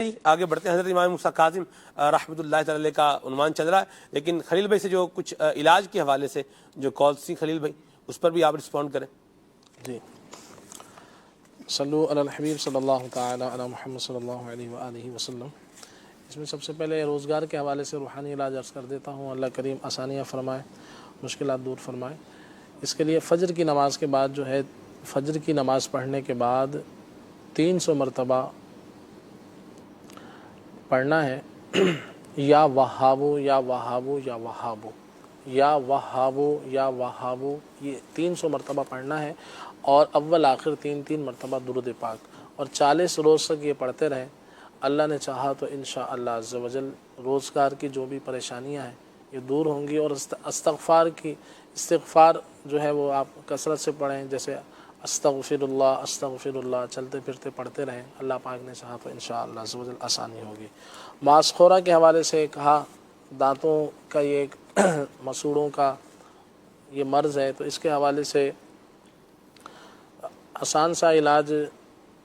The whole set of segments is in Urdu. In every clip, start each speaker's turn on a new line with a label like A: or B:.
A: آگے بڑھتے ہیں. حضرت امام موسیٰ کاظم رحمۃ اللہ تعالی علیہ کا عنوان چل رہا ہے، لیکن خلیل بھائی سے جو کچھ علاج کے حوالے سے جو کالز تھی خلیل بھائی، اس پر بھی آپ رسپونڈ کریں.
B: جی، صلو علی الحبیب صلی اللہ تعالی علی محمد صلی اللہ علیہ وآلہ وسلم. اس میں سب سے پہلے روزگار کے حوالے سے روحانی علاج عرض کر دیتا ہوں. اللہ کریم آسانیاں فرمائے، مشکلات دور فرمائے. اس کے لیے فجر کی نماز کے بعد جو ہے، فجر کی نماز پڑھنے کے بعد 300 مرتبہ پڑھنا ہے یا وہابو یا وہابو یا وہابو یا وہابو یا وہابو، یہ 300 مرتبہ پڑھنا ہے. اور اول آخر 3 مرتبہ درود پاک، اور 40 روز تک یہ پڑھتے رہیں. اللہ نے چاہا تو انشاءاللہ عز و جل روزگار کی جو بھی پریشانیاں ہیں یہ دور ہوں گی. اور استغفار جو ہے وہ آپ کثرت سے پڑھیں، جیسے استغفر اللہ چلتے پھرتے پڑھتے رہیں. اللہ پاک نے چاہا تو انشاءاللہ عز و جل آسانی ہوگی. ماسخورہ کے حوالے سے کہا، دانتوں کا یہ ایک مسوڑوں کا یہ مرض ہے، تو اس کے حوالے سے آسان سا علاج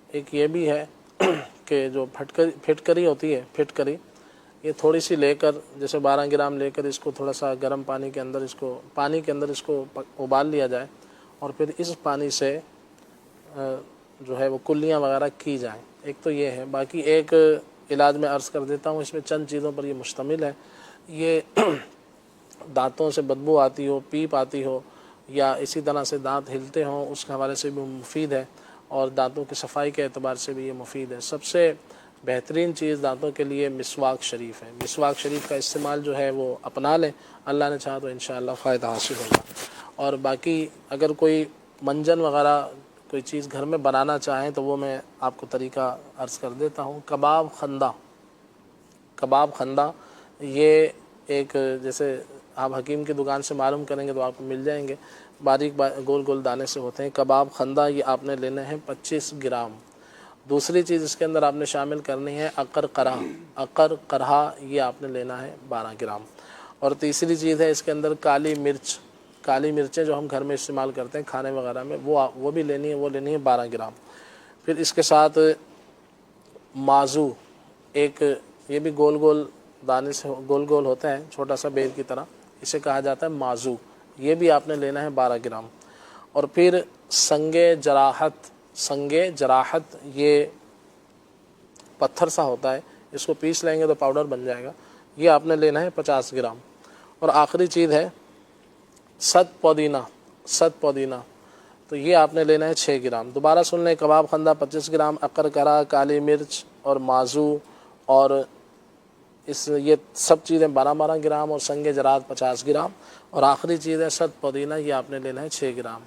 B: ایک یہ بھی ہے کہ جو پھٹکری ہوتی ہے، پھٹکری یہ تھوڑی سی لے کر، جیسے 12 گرام لے کر اس کو تھوڑا سا گرم پانی کے اندر اس کو ابال لیا جائے، اور پھر اس پانی سے جو ہے وہ کلیاں وغیرہ کی جائیں. ایک تو یہ ہے. باقی ایک علاج میں عرض کر دیتا ہوں، اس میں چند چیزوں پر یہ مشتمل ہے. یہ دانتوں سے بدبو آتی ہو، پیپ آتی ہو، یا اسی طرح سے دانت ہلتے ہوں، اس کے حوالے سے بھی مفید ہے. اور دانتوں کی صفائی کے اعتبار سے بھی یہ مفید ہے. سب سے بہترین چیز دانتوں کے لیے مسواک شریف ہے. مسواک شریف کا استعمال جو ہے وہ اپنا لیں، اللہ نے چاہا تو انشاءاللہ فائدہ حاصل ہوگا. اور باقی اگر کوئی منجن وغیرہ کوئی چیز گھر میں بنانا چاہیں تو وہ میں آپ کو طریقہ عرض کر دیتا ہوں. کباب خندہ یہ ایک، جیسے آپ حکیم کی دکان سے معلوم کریں گے تو آپ کو مل جائیں گے، باریک گول گول دانے سے ہوتے ہیں. کباب خندہ یہ آپ نے لینے ہیں 25 گرام. دوسری چیز اس کے اندر آپ نے شامل کرنی ہے عقر قرہا یہ آپ نے لینا ہے 12 گرام. اور تیسری چیز ہے اس کے اندر کالی مرچیں جو ہم گھر میں استعمال کرتے ہیں کھانے وغیرہ میں، وہ بھی لینی ہے 12 گرام. پھر اس کے ساتھ مازو، ایک یہ بھی گول گول دانے سے گول گول ہوتا ہے، چھوٹا سا بیر کی طرح، اسے کہا جاتا ہے مازو، یہ بھی آپ نے لینا ہے 12 گرام. اور پھر سنگ جراحت یہ پتھر سا ہوتا ہے، اس کو پیس لیں گے تو پاؤڈر بن جائے گا، یہ آپ نے لینا ہے 50 گرام. اور آخری چیز ہے ست پودینہ، تو یہ آپ نے لینا ہے 6 گرام. دوبارہ سن لیں، کباب خندہ 25 گرام، عقر قرہ، کالی مرچ اور مازو، اور یہ سب چیزیں 12 گرام، اور سنگ جراحت 50 گرام. اور آخری چیز ہے ست پودینہ، یہ آپ نے لینا ہے 6 گرام.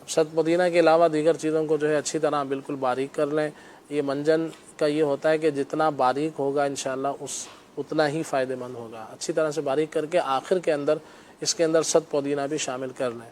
B: ست پودینہ کے علاوہ دیگر چیزوں کو جو ہے اچھی طرح بالکل باریک کر لیں. یہ منجن کا یہ ہوتا ہے کہ جتنا باریک ہوگا انشاءاللہ اتنا ہی فائدہ مند ہوگا. اچھی طرح سے باریک کر کے آخر کے اندر اس کے اندر ست پودینہ بھی شامل کر لیں.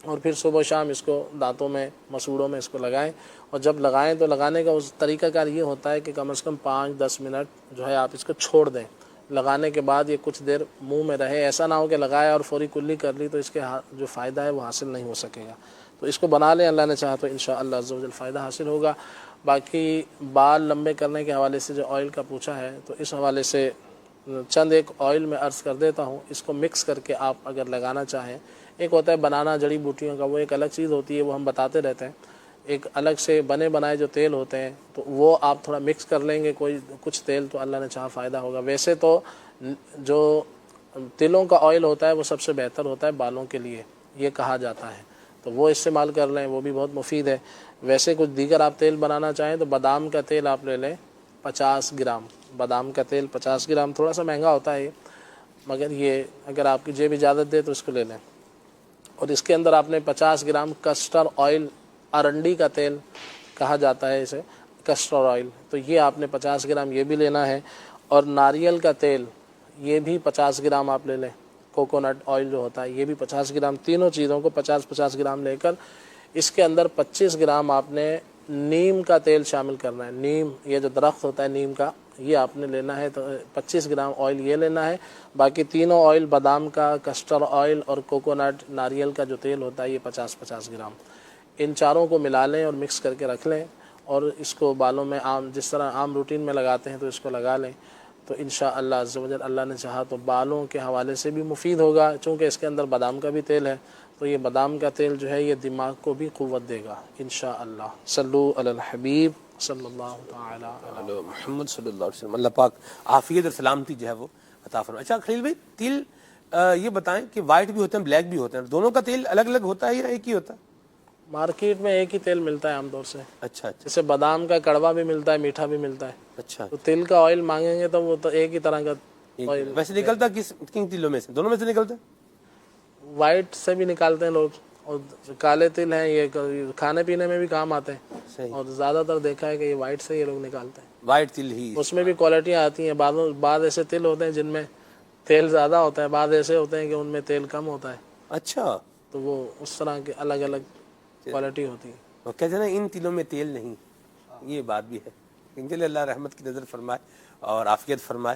B: اور پھر صبح و شام اس کو دانتوں میں، مسوڑوں میں اس کو لگائیں. اور جب لگائیں تو لگانے کا اس طریقہ کار یہ ہوتا ہے کہ کم از کم 5-10 منٹ جو ہے آپ اس کو چھوڑ دیں. لگانے کے بعد یہ کچھ دیر منہ میں رہے، ایسا نہ ہو کہ لگایا اور فوری کلی کر لی تو اس کے جو فائدہ ہے وہ حاصل نہیں ہو سکے گا. تو اس کو بنا لیں، اللہ نے چاہا تو انشاءاللہ عز و جل فائدہ حاصل ہوگا. باقی بال لمبے کرنے کے حوالے سے جو آئل کا پوچھا ہے، تو اس حوالے سے چند ایک آئل میں عرض کر دیتا ہوں. اس کو مکس کر کے آپ اگر لگانا چاہیں، ایک ہوتا ہے بنانا جڑی بوٹیوں کا، وہ ایک الگ چیز ہوتی ہے، وہ ہم بتاتے رہتے ہیں. ایک الگ سے بنے بنائے جو تیل ہوتے ہیں، تو وہ آپ تھوڑا مکس کر لیں گے کچھ تیل، تو اللہ نے چاہا فائدہ ہوگا. ویسے تو جو تلوں کا آئل ہوتا ہے وہ سب سے بہتر ہوتا ہے بالوں کے لیے، یہ کہا جاتا ہے، تو وہ استعمال کر لیں، وہ بھی بہت مفید ہے. ویسے کچھ دیگر آپ تیل بنانا چاہیں تو بادام کا تیل آپ لے لیں 50 گرام. بادام کا تیل 50 گرام، تھوڑا سا مہنگا ہوتا ہے یہ، مگر یہ اگر آپ کی جیب اجازت دے تو اس کو لے لیں. اور اس کے اندر آپ نے 50 گرام کسٹر آئل، ارنڈی کا تیل کہا جاتا ہے اسے، کسٹر آئل، تو یہ آپ نے 50 گرام یہ بھی لینا ہے. اور ناریل کا تیل یہ بھی 50 گرام آپ لے لیں. کوکونٹ آئل جو ہوتا ہے یہ بھی 50 گرام. تینوں چیزوں کو 50-50 گرام لے کر اس کے اندر 25 گرام آپ نے نیم کا تیل شامل کرنا ہے. نیم، یہ جو درخت ہوتا ہے نیم کا، یہ آپ نے لینا ہے. تو 25 گرام آئل یہ لینا ہے. باقی تینوں آئل، بادام کا، کسٹر آئل اور کوکونٹ ناریل کا جو تیل ہوتا ہے، یہ 50-50 گرام. ان چاروں کو ملا لیں اور مکس کر کے رکھ لیں. اور اس کو بالوں میں عام جس طرح عام روٹین میں لگاتے ہیں تو اس کو لگا لیں تو انشاءاللہ عز و جل اللہ نے چاہا تو بالوں کے حوالے سے بھی مفید ہوگا، چونکہ اس کے اندر بادام کا بھی تیل ہے تو یہ بادام کا تیل جو ہے یہ دماغ کو بھی قوت دے گا انشاءاللہ۔ صلو علی الحبیب صلی اللہ تعالی علیہ۔
A: محمد صلی اللہ علیہ وسلم، اللہ پاک عافیت اور سلامتی جو ہے وہ عطا فرمائے۔ اچھا خلیل بھائی، تیل یہ بتائیں کہ وائٹ بھی ہوتے ہیں بلیک بھی ہوتے ہیں، دونوں کا تیل الگ الگ ہوتا ہے یا ایک ہی ہوتا ہے؟
B: مارکیٹ میں ایک ہی تیل ملتا ہے عام طور سے،
A: اچھا اچھا
B: جیسے بادام کا کڑوا بھی ملتا ہے، میٹھا بھی ملتا ہے،
A: اچھا،
B: تو تل کا آئل مانگیں گے تو وہ تو ایک ہی طرح کا آئل۔
A: ویسے نکلتا کن تیلوں میں سے؟ دونوں میں سے نکلتا ہے؟
B: وائٹ سے بھی نکالتے ہیں لوگ، اور کالے تل ہیں یہ کھانے پینے میں بھی کام آتے ہیں،
A: صحیح،
B: اور زیادہ تر دیکھا ہے کہ یہ وائٹ سے یہ لوگ نکالتے ہیں۔
A: وائٹ تیل ہی۔
B: اس میں بھی کوالٹیاں آتی ہیں، بعض ایسے تل ہوتے ہیں جن میں تیل زیادہ ہوتا ہے، بعض ایسے ہوتے ہیں کہ ان میں تیل کم ہوتا ہے،
A: اچھا،
B: تو وہ اس طرح کے الگ الگ کوالٹی ہوتی ہے۔
A: وہ کہتے ہیں نا ان تیلوں میں تیل نہیں، یہ بات بھی ہے۔ انشاءاللہ اللہ رحمت کی نظر فرمائے اور عافیت فرمائے۔